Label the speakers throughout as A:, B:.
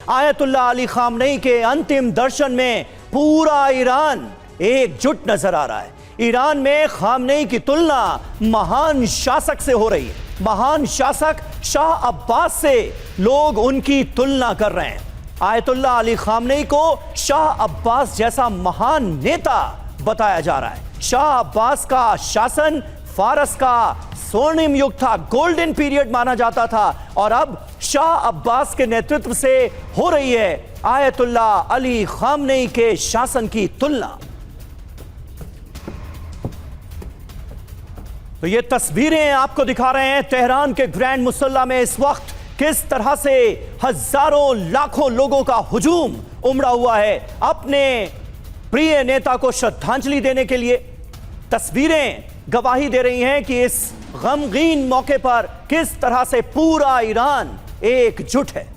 A: Ayatollah Ali Khamenei के अंतिम दर्शन में पूरा ईरान एकजुट नजर आ रहा है। ईरान में खामनेई की तुलना महान शासक से हो रही है। महान शासक शाह अब्बास से लोग उनकी तुलना कर रहे हैं। आयतुल्लाह अली खामनेई को शाह अब्बास जैसा महान नेता बताया जा रहा है। शाह अब्बास का शासन फारस का स्वर्णिम युग था, गोल्डन पीरियड माना जाता था, और अब शाह अब्बास के नेतृत्व से हो रही है आयतुल्लाह अली खामनेई के शासन की तुलना। तो ये तस्वीरें आपको दिखा रहे हैं तेहरान के ग्रैंड मुसल्ला में इस वक्त किस तरह से हजारों लाखों लोगों का हुजूम उमड़ा हुआ है अपने प्रिय नेता को श्रद्धांजलि देने के लिए। तस्वीरें गवाही दे रही हैं कि इस गमगीन मौके पर किस तरह से पूरा ईरान एकजुट है।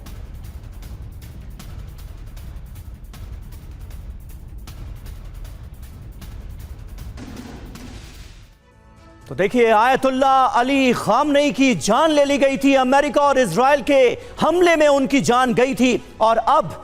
A: तो देखिए, आयतुल्लाह अली खामनेई की जान ले ली गई थी, अमेरिका और इजराइल के हमले में उनकी जान गई थी, और अब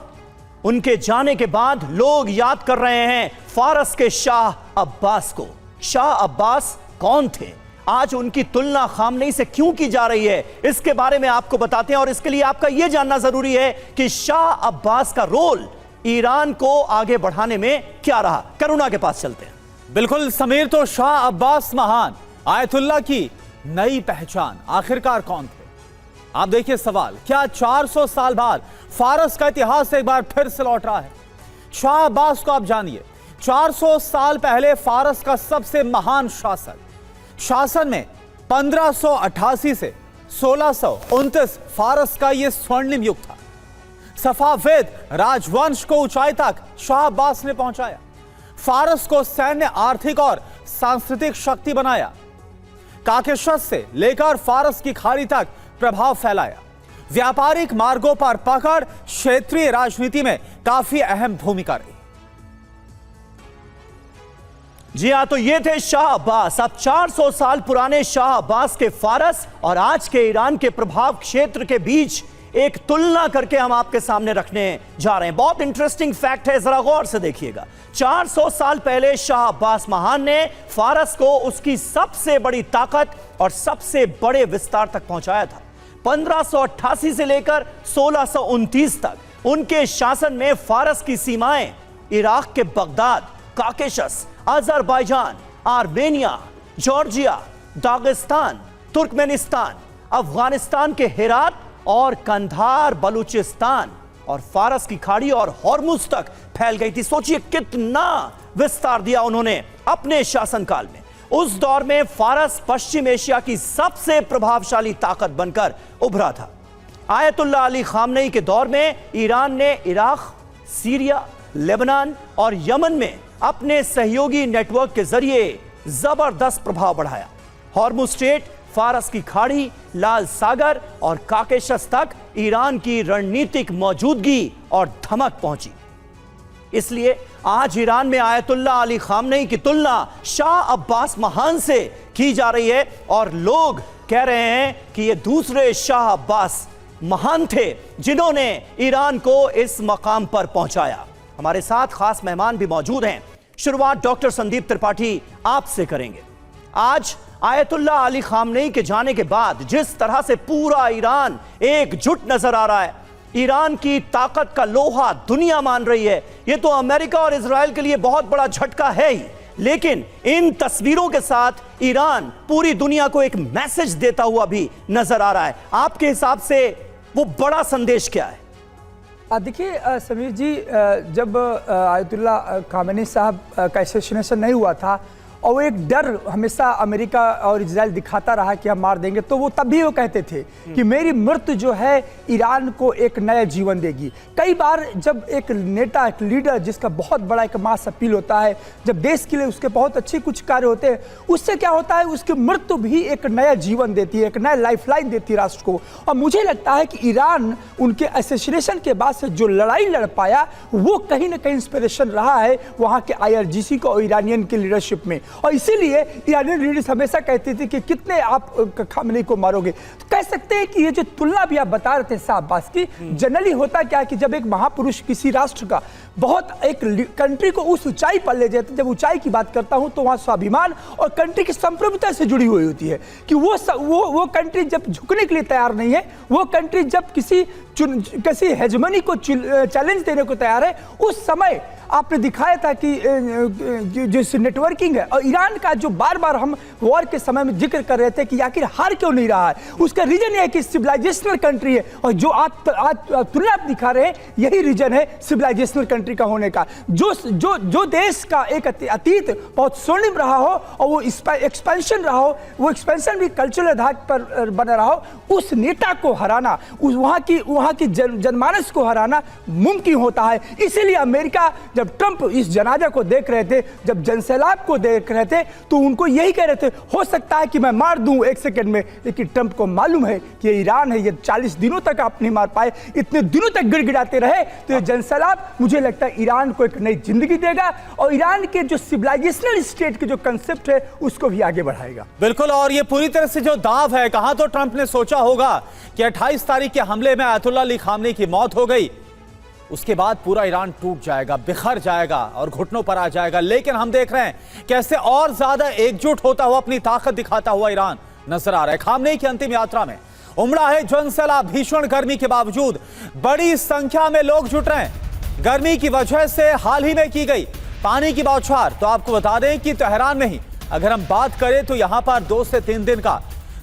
A: उनके जाने के बाद लोग याद कर रहे हैं फारस के शाह अब्बास को। शाह अब्बास कौन थे? आज उनकी तुलना खामनेई से क्यों की जा रही है, इसके बारे में आपको बताते हैं। और इसके लिए आपका यह जानना जरूरी है कि शाह अब्बास का रोल ईरान को आगे बढ़ाने में क्या रहा। करुणा के पास चलते हैं।
B: बिल्कुल समीर, तो शाह अब्बास महान, आयतुल्लाह की नई पहचान आखिरकार कौन थे? आप देखिए सवाल, क्या 400 साल बाद फारस का इतिहास एक बार फिर से लौट रहा है? शाह अब्बास को आप जानिए। 400 साल पहले फारस का सबसे महान शासक, शासन में 1588 से 1629 फारस का यह स्वर्णिम युग था। सफाविद राजवंश को ऊंचाई तक शाह अब्बास ने पहुंचाया, फारस को सैन्य, आर्थिक और सांस्कृतिक शक्ति बनाया, काकेशस से लेकर फारस की खाड़ी तक प्रभाव फैलाया, व्यापारिक मार्गों पर पकड़, क्षेत्रीय राजनीति में काफी अहम भूमिका रही।
A: जी हां, तो ये थे शाह अब्बास। अब 400 साल पुराने शाह अब्बास के फारस और आज के ईरान के प्रभाव क्षेत्र के बीच एक तुलना करके हम आपके सामने रखने जा रहे हैं। बहुत इंटरेस्टिंग फैक्ट है, जरा गौर से देखिएगा। 400 साल पहले शाह अब्बास महान ने फारस को उसकी सबसे बड़ी ताकत और सबसे बड़े विस्तार तक पहुंचाया था। 1588 से लेकर 1629 तक उनके शासन में फारस की सीमाएं इराक के Baghdad, Caucasus, Azerbaijan, Armenia, Georgia, Dagestan, Turkmenistan, Afghanistan के हेरात और कंधार, बलूचिस्तान और फारस की खाड़ी और हॉर्मुज तक फैल गई थी। सोचिए कितना विस्तार दिया उन्होंने अपने शासनकाल में। उस दौर में फारस पश्चिम एशिया की सबसे प्रभावशाली ताकत बनकर उभरा था। आयतुल्लाह अली खामनेई के दौर में ईरान ने इराक, सीरिया, लेबनान और यमन में अपने सहयोगी नेटवर्क के जरिए जबरदस्त प्रभाव बढ़ाया। हॉर्मुज स्ट्रेट, फारस की खाड़ी, लाल सागर और काकेशस तक ईरान की रणनीतिक मौजूदगी और धमक पहुंची। इसलिए आज ईरान में आयतुल्लाह अली खामनेई की तुलना शाह अब्बास महान से की जा रही है, और लोग कह रहे हैं कि ये दूसरे शाह अब्बास महान थे जिन्होंने ईरान को इस मकाम पर पहुंचाया। हमारे साथ खास मेहमान भी मौजूद हैं। शुरुआत डॉक्टर संदीप त्रिपाठी आपसे करेंगे। आज आयतुल्लाह अली खामनेई के जाने के बाद जिस तरह से पूरा ईरान एकजुट नजर आ रहा है, ईरान की ताकत का लोहा दुनिया मान रही है, यह तो अमेरिका और इजराइल के लिए बहुत बड़ा झटका है ही, लेकिन इन तस्वीरों के साथ ईरान पूरी दुनिया को एक मैसेज देता हुआ भी नजर आ रहा है। आपके हिसाब से वो बड़ा संदेश क्या है?
C: देखिए समीर जी, जब आयतुल्लाह खामेनी साहब का असैसिनेशन नहीं हुआ था और वो एक डर हमेशा अमेरिका और इजराइल दिखाता रहा कि हम मार देंगे, तो वो तब भी वो कहते थे कि मेरी मृत्यु जो है ईरान को एक नया जीवन देगी। कई बार जब एक नेता, एक लीडर जिसका बहुत बड़ा एक मास अपील होता है, जब देश के लिए उसके बहुत अच्छे कुछ कार्य होते हैं, उससे क्या होता है, उसकी मृत्यु भी एक नया जीवन देती है, एक नया लाइफलाइन देती है राष्ट्र को। और मुझे लगता है कि ईरान उनके असैसिनेशन के बाद से जो लड़ाई लड़ पाया वो कहीं ना कहीं इंस्पिरेशन रहा है वहाँ के IRGC को और ईरानियन की लीडरशिप में। और इसीलिए ईरानी लीडर्स हमेशा कहती थी कि कितने आप खामनेई को मारोगे। तो कह सकते हैं कि ये जो तुलना भी आप बता रहे थे शाह अब्बास की, जनरली होता क्या कि जब एक महापुरुष किसी राष्ट्र का बहुत एक कंट्री को उस ऊंचाई पर ले जाते, जब ऊंचाई की बात करता हूं तो वहां स्वाभिमान और कंट्री की संप्रभुता से जुड़ी हुई होती है कि वो कंट्री जब झुकने के लिए तैयार नहीं है, वो कंट्री जब किसी हेजमनी को चैलेंज देने को तैयार है, उस समय आपने दिखाया था कि जो नेटवर्किंग है। और ईरान का जो बार बार हम वॉर के समय में जिक्र कर रहे थे कि आखिर हार क्यों नहीं रहा है, उसका रीजन यह है कि सिविलाइजेशनल कंट्री है, और जो आज तुलना आप दिखा रहे हैं यही रीजन है सिविलाइजेशनल कंट्री का होने का। जो देश का एक अतीत बहुत स्वर्णिम रहा हो और वो एक्सपेंशन रहा हो, वो एक्सपेंशन भी कल्चरल आधार पर बना रहा हो, उस नेता को हराना, वहाँ की जनमानस को हराना मुमकिन होता है। इसीलिए अमेरिका जब ट्रंप इस जनाजा को देख रहे थे, जब जनसैलाब को देख रहे थे, तो उनको यही कह रहे थे हो सकता है कि मैं मार दूं 1 सेकंड में, लेकिन ट्रंप को मालूम है कि ये ईरान है, ये 40 दिनों तक आप नहीं मार पाए, इतने दिनों तक गिड़गिड़ाते रहे, तो ये जनसैलाब मुझे लगता है ईरान को एक नई जिंदगी देगा और ईरान के जो सिविलाइजेशनल स्टेट के जो कंसेप्ट है उसको भी आगे बढ़ाएगा।
B: बिल्कुल, और ये पूरी तरह से जो दाव है, कहां तो ट्रंप ने सोचा होगा कि 28 तारीख के हमले में आयतुल्लाह अली खामनेई की मौत हो गई, उसके बाद पूरा ईरान टूट जाएगा, बिखर जाएगा और घुटनों पर आ जाएगा। लेकिन हम देख रहे हैं कैसे और ज्यादा एकजुट होता हुआ, अपनी ताकत दिखाता हुआ ईरान नजर आ रहा है। खामनेई की अंतिम यात्रा में उमड़ा है जनसैलाब, भीषण गर्मी के बावजूद बड़ी संख्या में लोग जुट रहे हैं। गर्मी की वजह से हाल ही में की गई पानी की बौछार, तो आपको बता दें कि तेहरान में ही अगर हम बात करें तो यहां पर 2 से 3 दिन का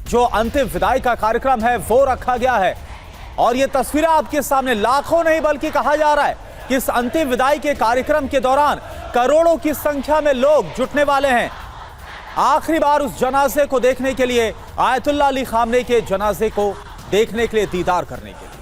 B: जो अंतिम विदाई का कार्यक्रम है वो रखा गया है। और ये तस्वीरें आपके सामने, लाखों नहीं बल्कि कहा जा रहा है कि इस अंतिम विदाई के कार्यक्रम के दौरान करोड़ों की संख्या में लोग जुटने वाले हैं आखिरी बार उस जनाजे को देखने के लिए, आयतुल्लाह अली खामनेई के जनाजे को देखने के लिए, दीदार करने के लिए।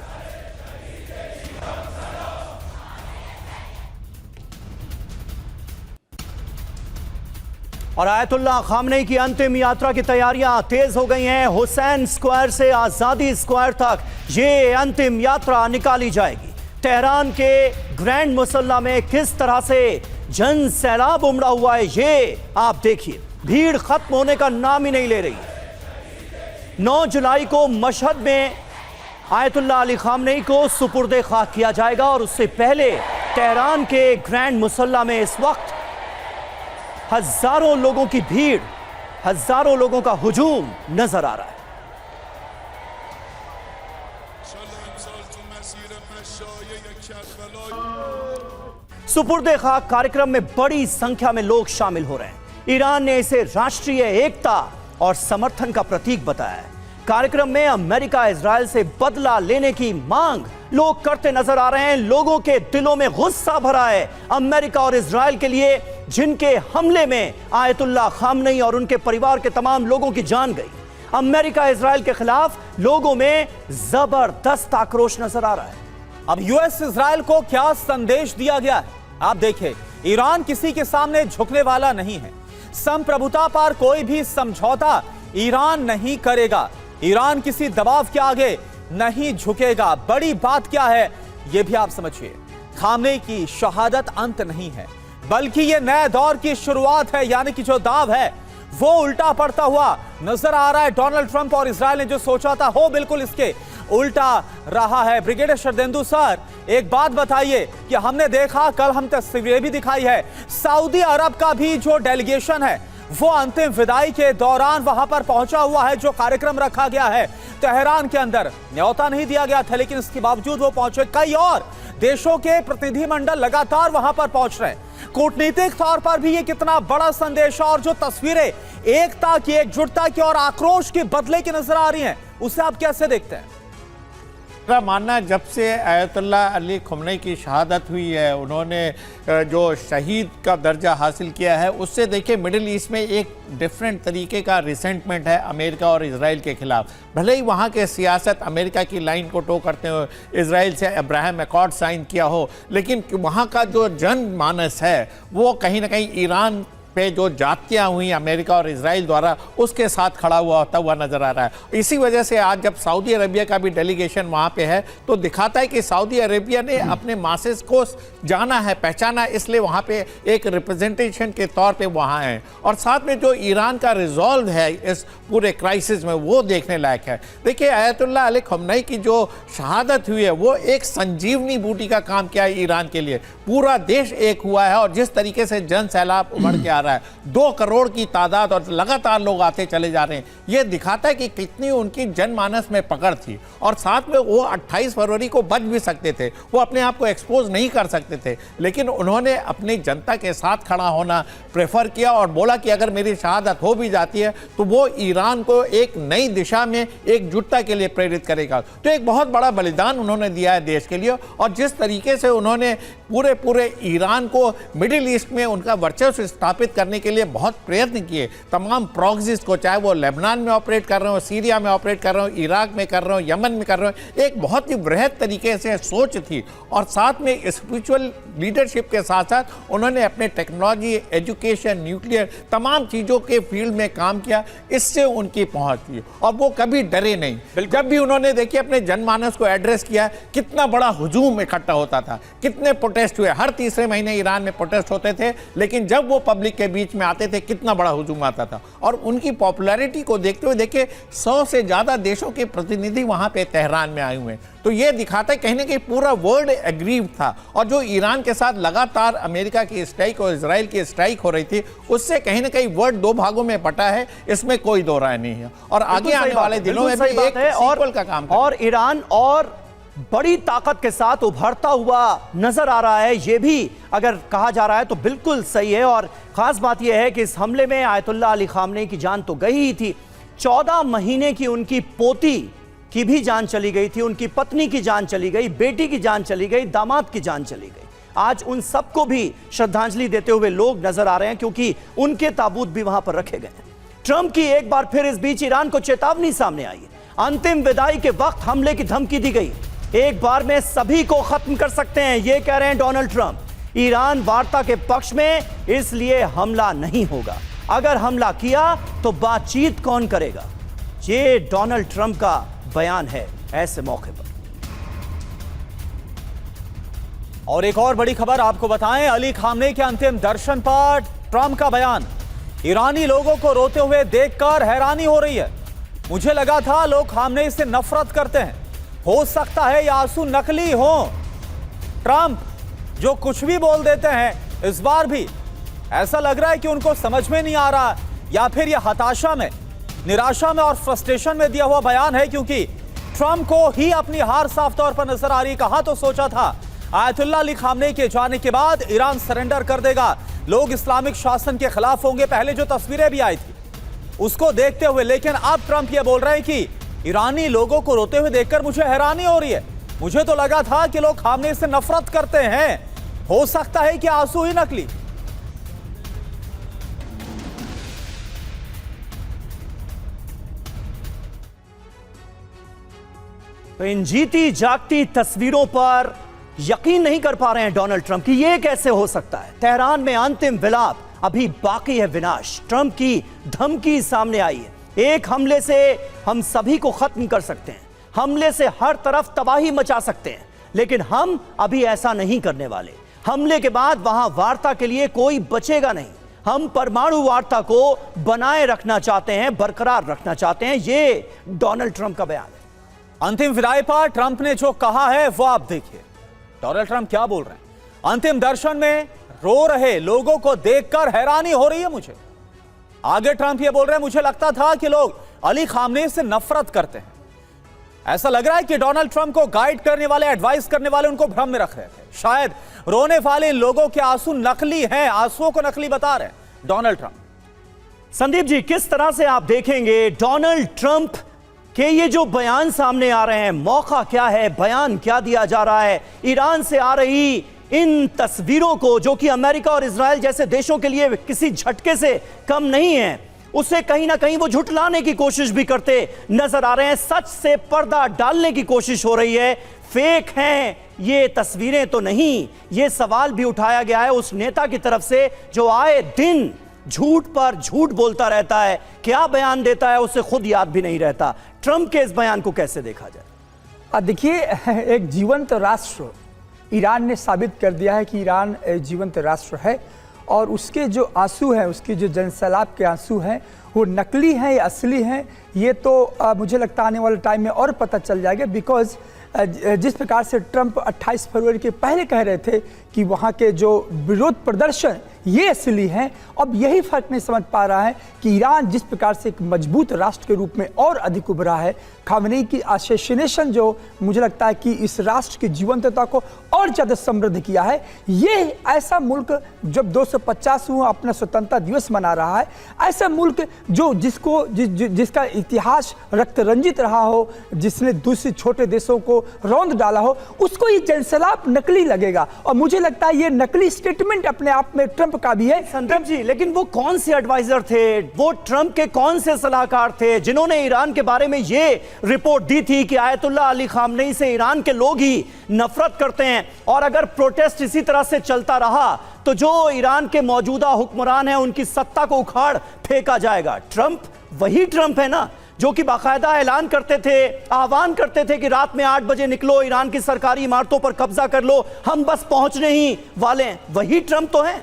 A: और आयतुल्लाह खामनेई की अंतिम यात्रा की तैयारियां तेज हो गई हैं। हुसैन स्क्वायर से आजादी स्क्वायर तक ये अंतिम यात्रा निकाली जाएगी। तेहरान के ग्रैंड मुसल्ला में किस तरह से जन सैलाब उमड़ा हुआ है, ये आप देखिए। भीड़ खत्म होने का नाम ही नहीं ले रही। 9 जुलाई को मशहद में आयतुल्लाह अली खामनेई को सुपुर्दे खाक किया जाएगा और उससे पहले तेहरान के ग्रैंड मुसल्ला में इस वक्त हजारों लोगों की भीड़, हजारों लोगों का हुजूम नजर आ रहा है। सुपुर्दे खाक कार्यक्रम में बड़ी संख्या में लोग शामिल हो रहे हैं। ईरान ने इसे राष्ट्रीय एकता और समर्थन का प्रतीक बताया है। कार्यक्रम में अमेरिका इजराइल से बदला लेने की मांग लोग करते नजर आ रहे हैं। लोगों के दिलों में गुस्सा भरा है अमेरिका और इजराइल के लिए, जिनके हमले में आयतुल्लाह खामनेई और उनके परिवार के तमाम लोगों की जान गई। अमेरिका इजराइल के खिलाफ लोगों में जबरदस्त आक्रोश नजर आ रहा है।
B: अब यूएस इजराइल को क्या संदेश दिया गया है, आप देखिए। ईरान किसी के सामने झुकने वाला नहीं है। संप्रभुता पर कोई भी समझौता ईरान नहीं करेगा। ईरान किसी दबाव के आगे नहीं झुकेगा। बड़ी बात क्या है यह भी आप समझिए। खामनेई की शहादत अंत नहीं है, बल्कि यह नए दौर की शुरुआत है। यानी कि जो दाव है वो उल्टा पड़ता हुआ नजर आ रहा है। डोनाल्ड ट्रंप और इजराइल ने जो सोचा था हो बिल्कुल इसके उल्टा रहा है। ब्रिगेडियर शरदेंदु सर, एक बात बताइए कि हमने देखा, कल हम तस्वीरें भी दिखाई है, सऊदी अरब का भी जो डेलीगेशन है वो अंतिम विदाई के दौरान वहां पर पहुंचा हुआ है। जो कार्यक्रम रखा गया है तेहरान के अंदर, न्योता नहीं दिया गया था, लेकिन इसके बावजूद वो पहुंचे। कई और देशों के प्रतिनिधिमंडल लगातार वहां पर पहुंच रहे हैं। कूटनीतिक तौर पर भी ये कितना बड़ा संदेश, और जो तस्वीरें एकता की, एकजुटता की और आक्रोश के बदले की नजर आ रही हैं, उसे आप कैसे देखते हैं?
D: मेरा मानना, जब से आयतुल्लाह अली खामनेई की शहादत हुई है, उन्होंने जो शहीद का दर्जा हासिल किया है, उससे देखिए मिडिल ईस्ट में एक डिफरेंट तरीके का रिसेंटमेंट है अमेरिका और इजराइल के खिलाफ। भले ही वहाँ के सियासत अमेरिका की लाइन को टो करते हुए इजराइल से अब्राहम अकॉर्ड साइन किया हो, लेकिन वहाँ का जो जनमानस है वो कहीं ना कहीं ईरान पे जो जातियां हुई अमेरिका और इजराइल द्वारा, उसके साथ खड़ा होता हुआ नजर आ रहा है। इसी वजह से आज जब सऊदी अरेबिया का भी डेलीगेशन वहाँ पे है तो दिखाता है कि सऊदी अरेबिया ने अपने मासेस को जाना है, पहचाना, इसलिए वहाँ पे एक रिप्रेजेंटेशन के तौर पे वहाँ है। और साथ में जो ईरान का रिजॉल्व है इस पूरे क्राइसिस में, वो देखने लायक है। देखिए, आयतुल्लाह अली खमेनी की जो शहादत हुई है वो एक संजीवनी बूटी का काम किया है ईरान के लिए। पूरा देश एक हुआ है और जिस तरीके से जन सैलाब उमड़ के आ रहा है, 2 करोड़ की तादाद और लगातार लोग आते चले जा रहे हैं, ये दिखाता है कि कितनी उनकी जनमानस में पकड़ थी। और साथ में वो 28 फरवरी को बच भी सकते थे, वो अपने आप को एक्सपोज नहीं कर सकते थे, लेकिन उन्होंने अपनी जनता के साथ खड़ा होना प्रेफर किया और बोला कि अगर मेरी शहादत हो भी जाती है तो वो ईरान को एक नई दिशा में एकजुटता के लिए प्रेरित करेगा। तो एक बहुत बड़ा बलिदान उन्होंने दिया है देश के लिए। और जिस तरीके से उन्होंने पूरे ईरान को मिडिल ईस्ट में उनका वर्चस्व स्थापित करने के लिए बहुत प्रयत्न किए, तमाम प्रॉक्सीज को, चाहे वो लेबनान में ऑपरेट कर रहे हो, सीरिया में ऑपरेट कर रहे हो, इराक में कर रहे हो, यमन में कर रहे हो, एक बहुत ही बृहद तरीके से सोच थी। और साथ में स्पिरिचुअल लीडरशिप के साथ साथ उन्होंने अपने टेक्नोलॉजी, एजुकेशन, न्यूक्लियर, तमाम चीज़ों के फील्ड में काम किया। इससे उनकी पहुंच थी और वो कभी डरे नहीं। जब भी उन्होंने देखिए अपने जनमानस को एड्रेस किया, कितना बड़ा हुजूम इकट्ठा होता था, कितने प्रोटेस्ट हुए, हर तीसरे महीने ईरान में प्रोटेस्ट होते थे, लेकिन जब वो पब्लिक के बीच में आते थे कितना बड़ा हुजूम आता था। और उनकी पॉपुलैरिटी को देखते हुए देखिए 100 से ज़्यादा देशों के प्रतिनिधि वहाँ पे तेहरान में आए हुए हैं। तो ये दिखाता है कहीं ना कहीं पूरा वर्ल्ड एग्रीव था। और जो ईरान के साथ लगातार अमेरिका की स्ट्राइक और इजराइल की स्ट्राइक हो रही थी, उससे कहीं ना कहीं वर्ल्ड 2 भागों में बटा है, इसमें कोई दो राय नहीं है। और आगे आने वाले दिनों में भी एक सीक्वल का काम
A: और ईरान और बड़ी ताकत के साथ उभरता हुआ नजर आ रहा है, ये भी अगर कहा जा रहा है तो बिल्कुल सही है। और खास बात यह है कि इस हमले में आयतुल्लाह अली खामनेई की जान तो गई ही थी, 14 महीने की उनकी पोती की भी जान चली गई थी, उनकी पत्नी की जान चली गई, बेटी की जान चली गई, दामाद की जान चली गई। आज उन सबको भी श्रद्धांजलि देते हुए लोग नजर आ रहे हैं, क्योंकि उनके ताबूत भी वहां पर रखे गए हैं। ट्रंप की एक बार फिर इस बीच ईरान को चेतावनी सामने आई है। अंतिम विदाई के वक्त हमले की धमकी दी गई, एक बार में सभी को खत्म कर सकते हैं, यह कह रहे हैं डोनाल्ड ट्रंप। ईरान वार्ता के पक्ष में, इसलिए हमला नहीं होगा। अगर हमला किया तो बातचीत कौन करेगा? ये डोनाल्ड ट्रंप का बयान है ऐसे मौके पर।
B: और एक और बड़ी खबर आपको बताएं, अली खामनेई के अंतिम दर्शन पर ट्रंप का बयान। ईरानी लोगों को रोते हुए देखकर हैरानी हो रही है। मुझे लगा था लोग खामनेई से नफरत करते हैं, हो सकता है ये आंसू नकली हो। ट्रंप जो कुछ भी बोल देते हैं, इस बार भी ऐसा लग रहा है कि उनको समझ में नहीं आ रहा, या फिर ये हताशा में, निराशा में और फ्रस्ट्रेशन में दिया हुआ बयान है, क्योंकि ट्रंप को ही अपनी हार साफ तौर पर नजर आ रही। कहा तो सोचा था आयतुल्लाह अली खामनेई के जाने के बाद ईरान सरेंडर कर देगा, लोग इस्लामिक शासन के खिलाफ होंगे, पहले जो तस्वीरें भी आई थी उसको देखते हुए। लेकिन अब ट्रंप ये बोल रहे हैं कि ईरानी लोगों को रोते हुए देखकर मुझे हैरानी हो रही है। मुझे तो लगा था कि लोग खामनेई से नफरत करते हैं, हो सकता है कि आंसू ही नकली।
A: तो इन जीती जागती तस्वीरों पर यकीन नहीं कर पा रहे हैं डोनाल्ड ट्रंप की, ये कैसे हो सकता है? तेहरान में अंतिम विलाप, अभी बाकी है विनाश। ट्रंप की धमकी सामने आई है, एक हमले से हम सभी को खत्म कर सकते हैं, हमले से हर तरफ तबाही मचा सकते हैं, लेकिन हम अभी ऐसा नहीं करने वाले। हमले के बाद वहां वार्ता के लिए कोई बचेगा नहीं। हम परमाणु वार्ता को बनाए रखना चाहते हैं, बरकरार रखना चाहते हैं, ये डोनाल्ड ट्रंप का बयान है।
B: अंतिम विदाई पर ट्रंप ने जो कहा है वो आप देखिए। डोनाल्ड ट्रंप क्या बोल रहे हैं? अंतिम दर्शन में रो रहे लोगों को देखकर हैरानी हो रही है मुझे। आगे ट्रंप ये बोल रहे हैं, मुझे लगता था कि लोग अली खामनेई से नफरत करते हैं। ऐसा लग रहा है कि डोनाल्ड ट्रंप को गाइड करने वाले, एडवाइस करने वाले उनको भ्रम में रख रहे थे। शायद रोने वाले इन लोगों के आंसू नकली हैं, आंसुओं को नकली बता रहे हैं डोनाल्ड ट्रंप।
A: संदीप जी, किस तरह से आप देखेंगे डोनाल्ड ट्रंप के ये जो बयान सामने आ रहे हैं? मौका क्या है, बयान क्या दिया जा रहा है? ईरान से आ रही इन तस्वीरों को, जो कि अमेरिका और इजराइल जैसे देशों के लिए किसी झटके से कम नहीं है, उसे कहीं ना कहीं वो झुठलाने की कोशिश भी करते नजर आ रहे हैं। सच से पर्दा डालने की कोशिश हो रही है। फेक हैं ये तस्वीरें तो नहीं, ये सवाल भी उठाया गया है उस नेता की तरफ से जो आए दिन झूठ पर झूठ बोलता रहता है, क्या बयान देता है उसे खुद याद भी नहीं रहता। ट्रंप के इस बयान को कैसे देखा जाए?
C: देखिए, एक जीवंत राष्ट्र ईरान ने साबित कर दिया है कि ईरान एक जीवंत राष्ट्र है, और उसके जो आंसू हैं, उसके जो जनसैलाब के आंसू हैं, वो नकली हैं या असली हैं, ये तो मुझे लगता है आने वाले टाइम में और पता चल जाएगा। बिकॉज जिस प्रकार से ट्रंप 28 फरवरी के पहले कह रहे थे कि वहाँ के जो विरोध प्रदर्शन ये असली हैं, अब यही फर्क नहीं समझ पा रहा है कि ईरान जिस प्रकार से एक मजबूत राष्ट्र के रूप में और अधिक उभरा है, खामनेई की असैसिनेशन जो मुझे लगता है कि इस राष्ट्र की जीवंतता को और ज़्यादा समृद्ध किया है। ये ऐसा मुल्क जब 250वां अपना स्वतंत्रता दिवस मना रहा है, ऐसा मुल्क जो जिसका इतिहास रक्त रंजित रहा हो, जिसने दूसरे छोटे देशों को रौंद डाला हो, उसको ये जनसैलाब नकली लगेगा। और मुझे लगता है ये नकली स्टेटमेंट अपने आप में ट्रंप का भी है।
A: संदीप जी, लेकिन वो कौन से एडवाइजर थे, वो ट्रंप के कौन से सलाहकार थे जिन्होंने ईरान के बारे में ये रिपोर्ट दी थी कि आयतुल्लाह अली खामनेई से ईरान के लोग ही नफरत करते हैं, और अगर प्रोटेस्ट इसी तरह से चलता रहा तो जो ईरान के मौजूदा हुक्मरान हैं उनकी सत्ता को उखाड़ फेंका जाएगा। ट्रंप वही ट्रंप है ना जो कि बाकायदा ऐलान करते थे, आह्वान करते थे कि रात में 8 बजे निकलो, ईरान की सरकारी इमारतों पर कब्जा कर लो, हम बस पहुंचने ही वाले हैं। वही ट्रंप तो है।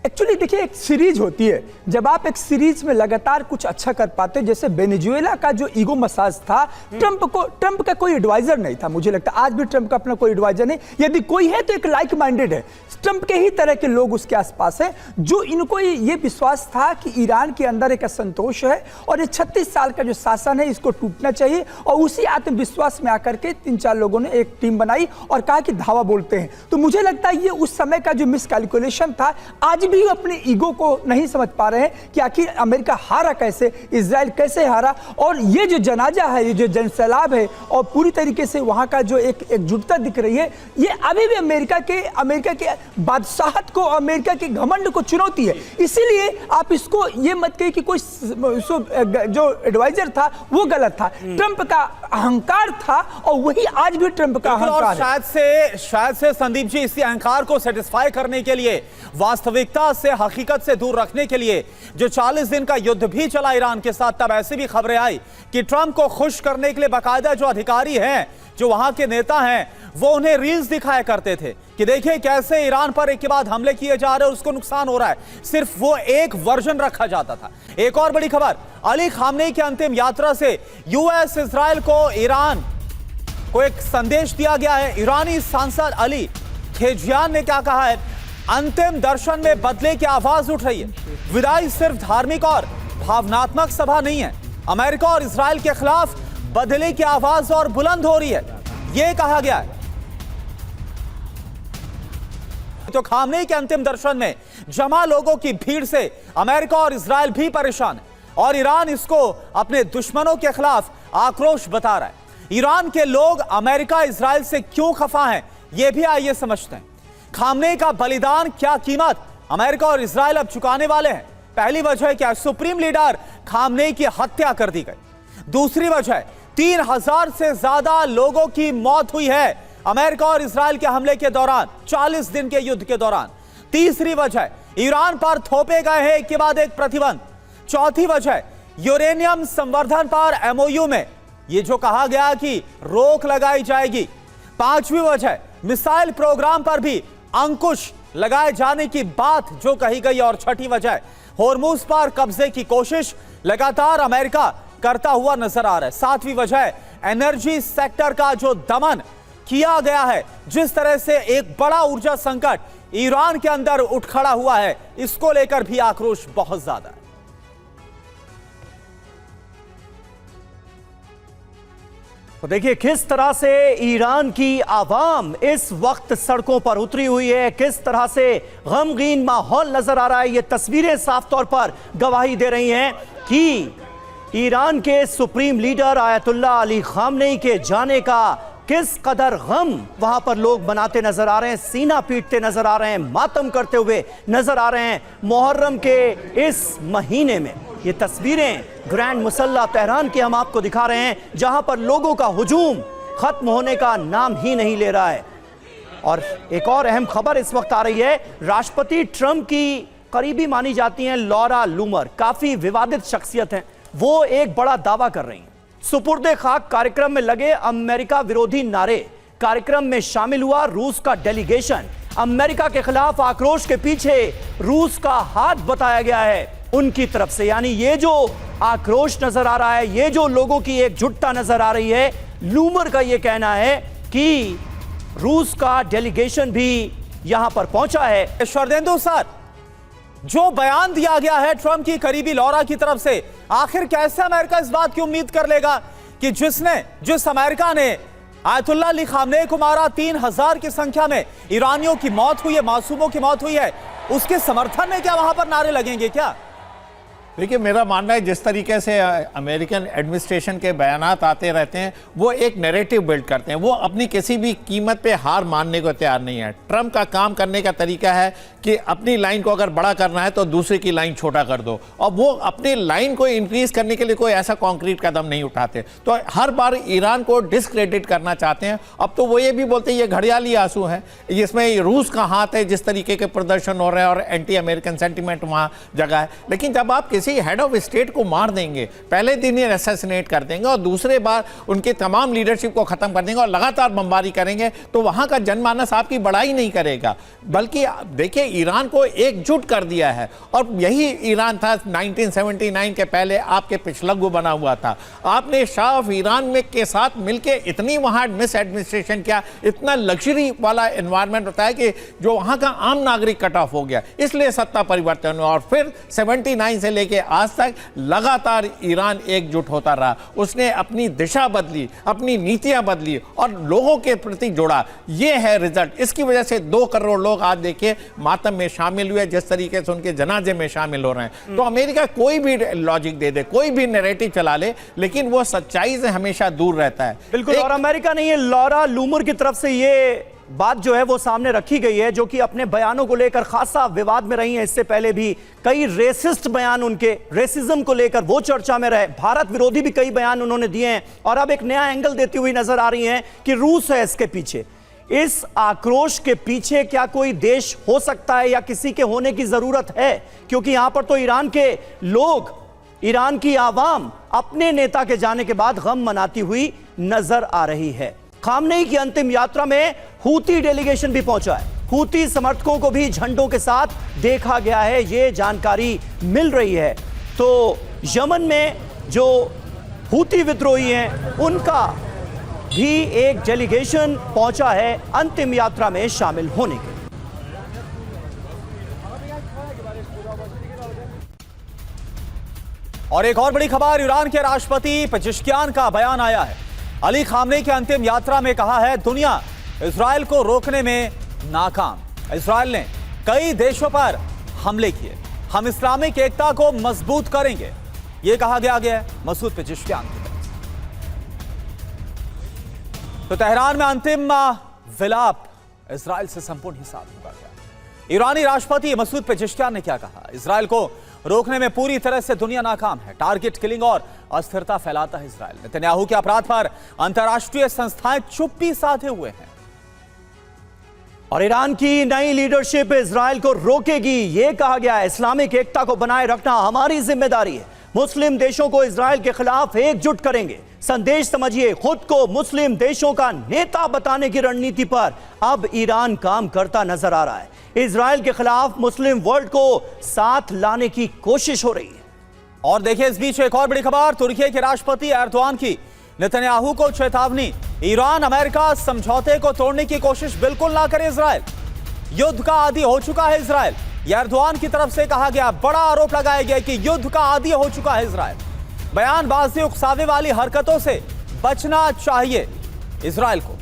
C: एक्चुअली देखिए, एक सीरीज होती है, जब आप एक सीरीज में लगातार कुछ अच्छा कर पाते हैं, जैसे वेनेजुएला का जो ईगो मसाज था, ट्रंप का कोई एडवाइजर नहीं था। मुझे लगता है आज भी ट्रंप का अपना कोई एडवाइजर नहीं, यदि कोई है तो एक लाइक माइंडेड है। ट्रंप के ही तरह के लोग उसके आसपास हैं, जो इनको ये विश्वास था कि ईरान के अंदर एक असंतोष है और ये 36 साल का जो शासन है इसको टूटना चाहिए, और उसी आत्मविश्वास में आकर के 3-4 लोगों ने एक टीम बनाई और कहा कि धावा बोलते हैं। तो मुझे लगता है ये उस समय का जो मिसकैलकुलेशन था, आज भी अपने ईगो को नहीं समझ पा रहे हैं कि आखिर अमेरिका हारा कैसे, इजराइल कैसे हारा, और ये जो जनाजा है, ये जो जनसैलाब है, और पूरी तरीके से वहां का जो एकजुटता दिख रही है, ये अभी भी अमेरिका के बादशाहत को, अमेरिका के घमंड को चुनौती है। इसीलिए आप इसको ये मत कहिए कि कोई जो एडवाइजर था वो गलत था। ट्रंप का अहंकार था, और वही आज भी ट्रंप का अहंकार
B: है। शायद से संदीप जी, इसी अहंकार को सेटिस्फाई करने के लिए, वास्तविकता से, हकीकत से दूर रखने के लिए, जो 40 दिन का युद्ध भी चला ईरान के साथ, तब ऐसी भी खबरें आई कि ट्रंप को खुश करने के लिए बाकायदा जो अधिकारी हैं, जो वहां के नेता हैं, वो उन्हें रील्स दिखाया करते थे कि देखिए कैसे ईरान पर एक के बाद हमले किए जा रहे हैं, उसको नुकसान हो रहा है। सिर्फ वो एक वर्जन रखा जाता था। एक और बड़ी खबर, अली खामनेई की अंतिम यात्रा से यूएस इजराइल को, ईरान को एक संदेश दिया गया है। ईरानी सांसद अली खेजियान ने क्या कहा है? अंतिम दर्शन में बदले की आवाज उठ रही है। विदाई सिर्फ धार्मिक और भावनात्मक सभा नहीं है, अमेरिका और इजराइल के खिलाफ बदले की आवाज और बुलंद हो रही है, यह कहा गया है। तो खामनेई के अंतिम दर्शन में जमा लोगों की भीड़ से अमेरिका और इजराइल भी परेशान है, और ईरान इसको अपने दुश्मनों के खिलाफ आक्रोश बता रहा है। ईरान के लोग अमेरिका इजराइल से क्यों खफा हैं, यह भी आइए समझते हैं। खामनेई का बलिदान, क्या कीमत अमेरिका और इजराइल अब चुकाने वाले हैं? पहली वजह है क्या सुप्रीम लीडर खामनेई की हत्या कर दी गई। दूसरी वजह है 3000 से ज्यादा लोगों की मौत हुई है अमेरिका और इजराइल के हमले के दौरान, 40 दिन के युद्ध के दौरान। तीसरी वजह है ईरान पर थोपे गए हैं एक के बाद एक प्रतिबंध। चौथी वजह है यूरेनियम संवर्धन पर एमओयू में ये जो कहा गया कि रोक लगाई जाएगी। पांचवी वजह है मिसाइल प्रोग्राम पर भी अंकुश लगाए जाने की बात जो कही गई। और छठी वजह है होर्मुज पर कब्जे की कोशिश लगातार अमेरिका करता हुआ नजर आ रहा है। सातवीं वजह है एनर्जी सेक्टर का जो दमन किया गया है, जिस तरह से एक बड़ा ऊर्जा संकट ईरान के अंदर उठ खड़ा हुआ है, इसको लेकर भी आक्रोश बहुत ज्यादा है।
A: तो देखिए किस तरह से ईरान की आवाम इस वक्त सड़कों पर उतरी हुई है, किस तरह से गमगीन माहौल नजर आ रहा है। ये तस्वीरें साफ तौर पर गवाही दे रही हैं कि ईरान के supreme leader Ayatollah Ali Khamenei के जाने का किस कदर गम वहां पर लोग मनाते नजर आ रहे हैं, सीना पीटते नजर आ रहे हैं, मातम करते हुए नजर आ रहे हैं। मुहर्रम के इस महीने में ये तस्वीरें ग्रैंड मुसल्ला तेहरान की हम आपको दिखा रहे हैं, जहां पर लोगों का हुजूम खत्म होने का नाम ही नहीं ले रहा है। और एक और अहम खबर इस वक्त आ रही है, राष्ट्रपति ट्रंप की करीबी मानी जाती हैं लॉरा लूमर, काफी विवादित शख्सियत हैं, वो एक बड़ा दावा कर रही हैं। सुपुर्दे खाक कार्यक्रम में लगे अमेरिका विरोधी नारे। कार्यक्रम में शामिल हुआ रूस का डेलीगेशन। अमेरिका के खिलाफ आक्रोश के पीछे रूस का हाथ बताया गया है उनकी तरफ से। यानी ये जो आक्रोश नजर आ रहा है, ये जो लोगों की एकजुटता नजर आ रही है, लूमर का ये कहना है कि रूस का डेलीगेशन भी यहां पर पहुंचा है।
B: शरदेंदु सर, जो बयान दिया गया है ट्रंप की करीबी लॉरा की तरफ से, आखिर कैसे अमेरिका इस बात की उम्मीद कर लेगा कि जिस अमेरिका ने आयतुल्ला अली खामनेई को मारा, 3000 की संख्या में ईरानियों की मौत हुई है, मासूमों की मौत हुई है, उसके समर्थन में क्या वहां पर नारे लगेंगे क्या?
D: देखिए, मेरा मानना है जिस तरीके से अमेरिकन एडमिनिस्ट्रेशन के बयानात आते रहते हैं, वो एक नैरेटिव बिल्ड करते हैं। वो अपनी किसी भी कीमत पे हार मानने को तैयार नहीं है। ट्रंप का काम करने का तरीका है कि अपनी लाइन को अगर बड़ा करना है तो दूसरे की लाइन छोटा कर दो, और वो अपनी लाइन को इंक्रीज करने के लिए कोई ऐसा कॉन्क्रीट कदम नहीं उठाते। तो हर बार ईरान को डिस्क्रेडिट करना चाहते हैं। अब तो वो ये भी बोलते हैं ये घड़ियाली आंसू हैं, इसमें रूस का हाथ है, जिस तरीके के प्रदर्शन हो रहे हैं और एंटी अमेरिकन सेंटिमेंट वहाँ जगह है। लेकिन जब आप किसी हेड ऑफ स्टेट को मार देंगे, पहले दिन ही असैसिनेट कर देंगे और दूसरे बार उनके तमाम लीडरशिप को खत्म कर देंगे और लगातार बमबारी करेंगे, तो वहां का जनमानस आपकी बड़ाई नहीं करेगा। बल्कि देखिए, ईरान को एकजुट कर दिया है, और यही ईरान था 1979 के पहले आपके पिछलग्गू बना हुआ था। आपने शाह ऑफ ईरान में के साथ मिलकर इतनी वहां मिस एडमिनिस्ट्रेशन किया, इतना लग्जरी वाला एनवायरनमेंट होता है कि जो वहां का आम नागरिक कट ऑफ हो गया, इसलिए सत्ता परिवर्तन हुआ। और फिर 79 से लेके आज तक लगातार ईरान एकजुट होता रहा। उसने अपनी दिशा बदली, अपनी नीतियां बदली और लोगों के प्रति जोड़ा। ये है रिजल्ट। इसकी वजह से 2 करोड़ लोग आज देखिए मातम में शामिल हुए, जिस तरीके से उनके जनाजे में शामिल हो रहे हैं। तो अमेरिका कोई भी लॉजिक दे दे, कोई भी नैरेटिव चला ले, लेकिन वो सच्चाई से हमेशा दूर रहता है।
A: बिल्कुल। और अमेरिका ने ये लॉरा लूमर की तरफ से ये बात जो है वो सामने रखी गई है, जो कि अपने बयानों को लेकर खासा विवाद में रही है। इससे पहले भी कई रेसिस्ट बयान उनके, रेसिज्म को लेकर वो चर्चा में रहे। भारत विरोधी भी कई बयान उन्होंने दिए हैं, और अब एक नया एंगल देती हुई नजर आ रही हैं कि रूस है इसके पीछे। इस आक्रोश के पीछे क्या कोई देश हो सकता है, या किसी के होने की जरूरत है? क्योंकि यहां पर तो ईरान के लोग, ईरान की आवाम अपने नेता के जाने के बाद गम मनाती हुई नजर आ रही है। खामनेई की अंतिम यात्रा में हूती डेलीगेशन भी पहुंचा है। हूती समर्थकों को भी झंडों के साथ देखा गया है, ये जानकारी मिल रही है। तो यमन में जो हूती विद्रोही हैं, उनका भी एक डेलीगेशन पहुंचा है अंतिम यात्रा में शामिल होने के लिए।
B: और एक और बड़ी खबर, ईरान के राष्ट्रपति पेजेश्कियान का बयान आया है। अली खामनेई की अंतिम यात्रा में कहा है, दुनिया इजराइल को रोकने में नाकाम। इजराइल ने कई देशों पर हमले किए, हम इस्लामिक एकता को मजबूत करेंगे, यह कहा गया है मसूद पेजेश्कियान की तरफ से। तो तेहरान में अंतिम विलाप इजराइल से संपूर्ण हिसाब होगा क्या? ईरानी राष्ट्रपति मसूद पेजेश्कियान ने क्या कहा? इजराइल को रोकने में पूरी तरह से दुनिया नाकाम है, टारगेट किलिंग और अस्थिरता फैलाता है इजराइल। नेतन्याहू के अपराध पर अंतर्राष्ट्रीय संस्थाएं चुप्पी साधे हुए हैं।
A: और ईरान की नई लीडरशिप इजराइल को रोकेगी, यह कहा गया है। इस्लामिक एकता को बनाए रखना हमारी जिम्मेदारी है, मुस्लिम देशों को इजराइल के खिलाफ एकजुट करेंगे। संदेश समझिए, खुद को मुस्लिम देशों का नेता बताने की रणनीति पर अब ईरान काम करता नजर आ रहा है। इजराइल के खिलाफ मुस्लिम वर्ल्ड को साथ लाने की कोशिश हो रही है।
B: और देखिए, इस बीच एक और बड़ी खबर, तुर्की के राष्ट्रपति एर्दोआन की नेतन्याहू को चेतावनी, ईरान अमेरिका समझौते को तोड़ने की कोशिश बिल्कुल ना करे इजराइल, युद्ध का आदी हो चुका है इजराइल। एर्दोआन की तरफ से कहा गया, बड़ा आरोप लगाया गया कि युद्ध का आदी हो चुका है इजराइल। बयानबाजी, उकसावे वाली हरकतों से बचना चाहिए इजराइल को।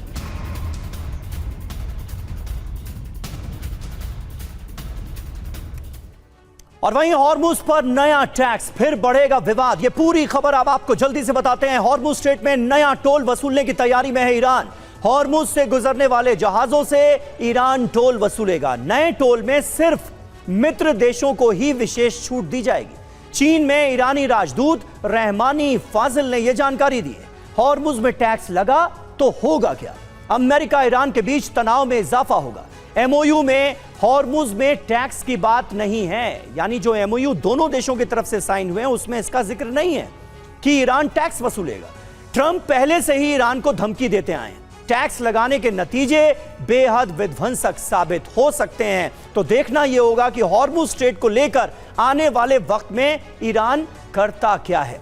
A: और वहीं हॉर्मुज पर नया टैक्स, फिर बढ़ेगा विवाद। ये पूरी खबर अब आपको जल्दी से बताते हैं। हॉर्मुज स्ट्रेट में नया टोल वसूलने की तैयारी में है ईरान। हॉर्मुज से गुजरने वाले जहाजों से ईरान टोल वसूलेगा। नए टोल में सिर्फ मित्र देशों को ही विशेष छूट दी जाएगी। चीन में ईरानी राजदूत रहमानी फाजिल ने यह जानकारी दी है। हॉर्मुज में टैक्स लगा तो होगा क्या? अमेरिका ईरान के बीच तनाव में इजाफा होगा। एमओयू में हॉर्मुज में टैक्स की बात नहीं है, यानी जो एमओयू दोनों देशों की तरफ से साइन हुए हैं उसमें इसका जिक्र नहीं है कि ईरान टैक्स वसूलेगा। ट्रंप पहले से ही ईरान को धमकी देते आए हैं। टैक्स लगाने के नतीजे बेहद विध्वंसक साबित हो सकते हैं। तो देखना यह होगा कि हॉर्मुज स्ट्रेट को लेकर आने वाले वक्त में ईरान करता क्या है।